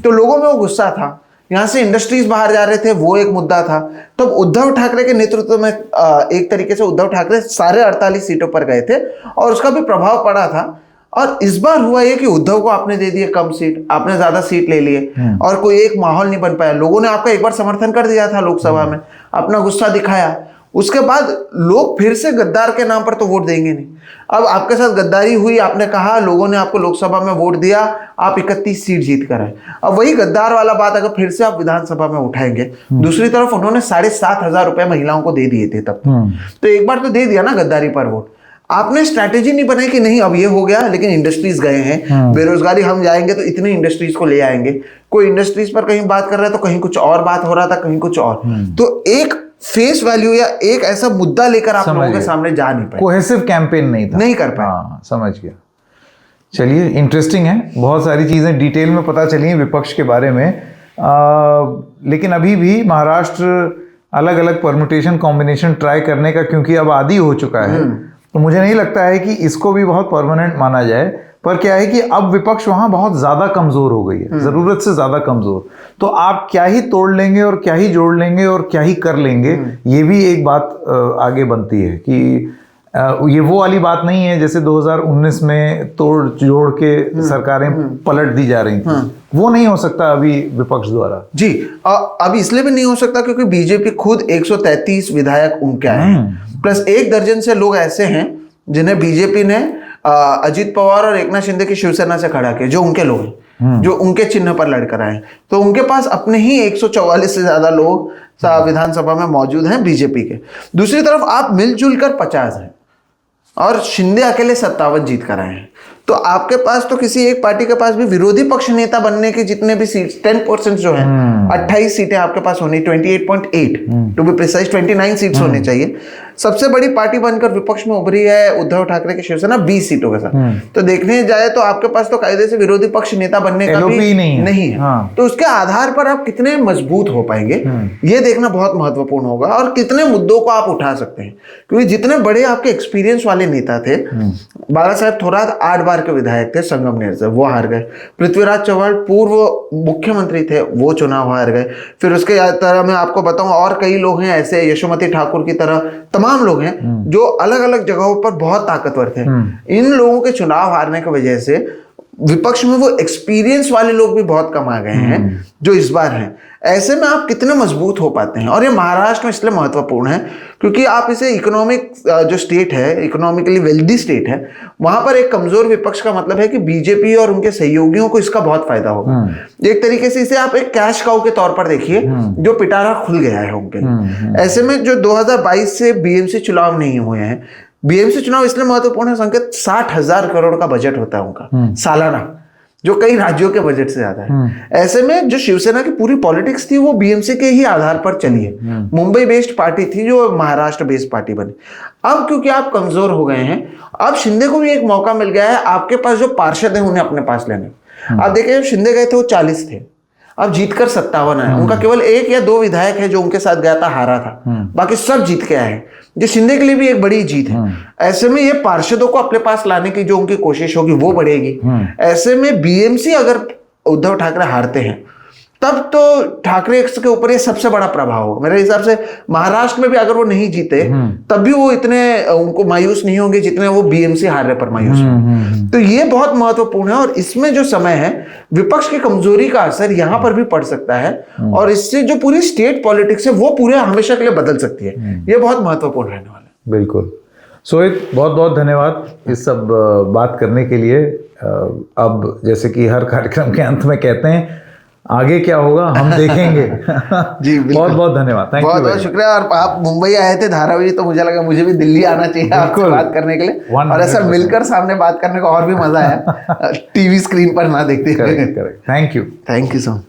तो लोगों में वो गुस्सा था यहाँ से इंडस्ट्रीज बाहर जा रहे थे, वो एक मुद्दा था। तब उद्धव ठाकरे के नेतृत्व में एक तरीके से उद्धव ठाकरे सारे 48 सीटों पर गए थे और उसका भी प्रभाव पड़ा था। और इस बार हुआ ये कि उद्धव को आपने दे दिए कम सीट, आपने ज्यादा सीट ले लिए और कोई एक माहौल नहीं बन पाया। लोगों ने आपका एक बार समर्थन कर दिया था लोकसभा में, अपना गुस्सा दिखाया, उसके बाद लोग फिर से गद्दार के नाम पर तो वोट देंगे नहीं। अब आपके साथ गद्दारी हुई, आपने कहा, लोगों ने आपको लोकसभा में वोट दिया, आप 31 सीट जीत कर आए। अब वही गद्दार वाला बात अगर फिर से आप विधानसभा में उठाएंगे, दूसरी तरफ उन्होंने 7,500 रुपए महिलाओं को दे दिए थे तब तो एक बार तो दे दिया ना गद्दारी पर वोट। आपने स्ट्रैटेजी नहीं बनाई कि नहीं अब ये हो गया, लेकिन इंडस्ट्रीज गए हैं, बेरोजगारी हम जाएंगे तो इतनी इंडस्ट्रीज को ले आएंगे। कोई इंडस्ट्रीज पर कहीं बात कर रहा है तो कहीं कुछ और बात हो रहा था, कहीं कुछ और। तो एक फेस वैल्यू या एक ऐसा मुद्दा लेकर आप लोगों के सामने जा नहीं पाए, कोहेसिव कैंपेन नहीं था, नहीं कर पाए। हाँ, समझ गया। चलिए, इंटरेस्टिंग है, बहुत सारी चीजें डिटेल में पता चली हैं विपक्ष के बारे में। लेकिन अभी भी महाराष्ट्र अलग अलग परमुटेशन कॉम्बिनेशन ट्राई करने का क्योंकि अब आदी हो चुका है, तो मुझे नहीं लगता है कि इसको भी बहुत परमानेंट माना जाए। पर क्या है कि अब विपक्ष वहां बहुत ज्यादा कमजोर हो गई है, जरूरत से ज्यादा कमजोर। तो आप क्या ही तोड़ लेंगे और क्या ही जोड़ लेंगे और क्या ही कर लेंगे, ये भी एक बात आगे बनती है कि ये वो वाली बात नहीं है जैसे 2019 में तोड़ जोड़ के सरकारें पलट दी जा रही थी, वो नहीं हो सकता अभी विपक्ष द्वारा। जी, अब इसलिए भी नहीं हो सकता क्योंकि बीजेपी खुद 133 विधायक उनके आए हैं, प्लस 1 दर्जन से लोग ऐसे हैं जिन्हें बीजेपी ने अजित पवार और एकनाथ शिंदे की शिवसेना से खड़ा किया, जो उनके लोग हैं, जो उनके चिन्ह पर लड़कर आए। तो उनके पास अपने ही 144 से ज्यादा लोग विधानसभा में मौजूद हैं बीजेपी के। दूसरी तरफ आप मिलजुल कर 50 हैं और शिंदे अकेले 57 जीत कर आए हैं। तो आपके पास तो किसी एक पार्टी के पास भी विरोधी पक्ष नेता बनने के जितने भी सीट 10% जो है 28 सीटें आपके पास होनी, 28.8 टू बी प्रिसाइज 29 सीट्स होने चाहिए। सबसे बड़ी पार्टी बनकर विपक्ष में उभरी है उद्धव ठाकरे की शिवसेना 20 सीटों के साथ। तो देखने जाए तो आपके पास तो कायदे से विरोधी पक्ष नेता बनने का भी नहीं है। तो उसके आधार पर आप कितने मजबूत हो पाएंगे ये देखना बहुत महत्वपूर्ण होगा, और कितने मुद्दों को आप उठा सकते हैं। क्योंकि जितने बड़े आपके एक्सपीरियंस वाले नेता थे, बाला साहेब थोराट 8 बार के विधायक थे संगमनेर से, वो हार गए। पृथ्वीराज चव्हाण पूर्व मुख्यमंत्री थे, वो चुनाव हार गए। फिर उसके तरह मैं आपको बताऊं और कई लोग हैं ऐसे, यशोमती ठाकुर की तरह तमाम लोग हैं जो अलग अलग जगहों पर बहुत ताकतवर थे। इन लोगों के चुनाव हारने की वजह से विपक्ष में वो एक्सपीरियंस वाले लोग भी बहुत कम आ गए हैं जो इस बार हैं। ऐसे में आप कितने मजबूत हो पाते हैं। और ये महाराष्ट्र में इसलिए महत्वपूर्ण है क्योंकि आप इसे इकोनॉमिक जो स्टेट है, इकोनॉमिकली वेल्दी स्टेट है, वहां पर एक कमजोर विपक्ष का मतलब है कि बीजेपी और उनके सहयोगियों को इसका बहुत फायदा होगा। एक तरीके से इसे आप एक कैश काउ के तौर पर देखिए जो पिटारा खुल गया है उनके। ऐसे में जो 2022 से बीएमसी चुनाव नहीं हुए हैं, बीएमसी चुनाव इसलिए महत्वपूर्ण है, संकेत 60,000 करोड़ का बजट होता है उनका सालाना, जो कई राज्यों के बजट से ज्यादा है। ऐसे में जो शिवसेना की पूरी पॉलिटिक्स थी वो बीएमसी के ही आधार पर चली है। मुंबई बेस्ड पार्टी थी जो महाराष्ट्र बेस्ड पार्टी बनी। अब क्योंकि आप कमजोर हो गए हैं, अब शिंदे को भी एक मौका मिल गया है आपके पास जो पार्षद है उन्हें अपने पास लेने। आप देखिए, जब शिंदे गए थे वो 40 थे, अब जीतकर 57 है। उनका केवल 1 या 2 विधायक है जो उनके साथ गया था, हारा था, बाकी सब जीत के आए हैं, जो शिंदे के लिए भी एक बड़ी जीत है। ऐसे में ये पार्षदों को अपने पास लाने की जो उनकी कोशिश होगी वो बढ़ेगी। ऐसे में बीएमसी अगर उद्धव ठाकरे हारते हैं तब तो ठाकरे के ऊपर ये सबसे बड़ा प्रभाव होगा मेरे हिसाब से। महाराष्ट्र में भी अगर वो नहीं जीते तब भी वो इतने उनको मायूस नहीं होंगे जितने वो बीएमसी हारने पर मायूस होंगे। तो ये बहुत महत्वपूर्ण है और इसमें जो समय है विपक्ष की कमजोरी का असर यहाँ पर भी पड़ सकता है और इससे जो पूरी स्टेट पॉलिटिक्स है वो पूरे हमेशा के लिए बदल सकती है। ये बहुत महत्वपूर्ण रहने वाला है। बिल्कुल सोहित, बहुत बहुत धन्यवाद इस सब बात करने के लिए। अब जैसे कि हर कार्यक्रम के अंत में कहते हैं, आगे क्या होगा हम देखेंगे। जी बहुत बहुत धन्यवाद, थैंक यू, बहुत बहुत शुक्रिया। और आप मुंबई आए थे धारावी, तो मुझे लगा मुझे भी दिल्ली आना चाहिए आपसे बात करने के लिए, और ऐसा मिलकर सामने बात करने का और भी मजा आया टीवी स्क्रीन पर ना देखते। Thank you so much.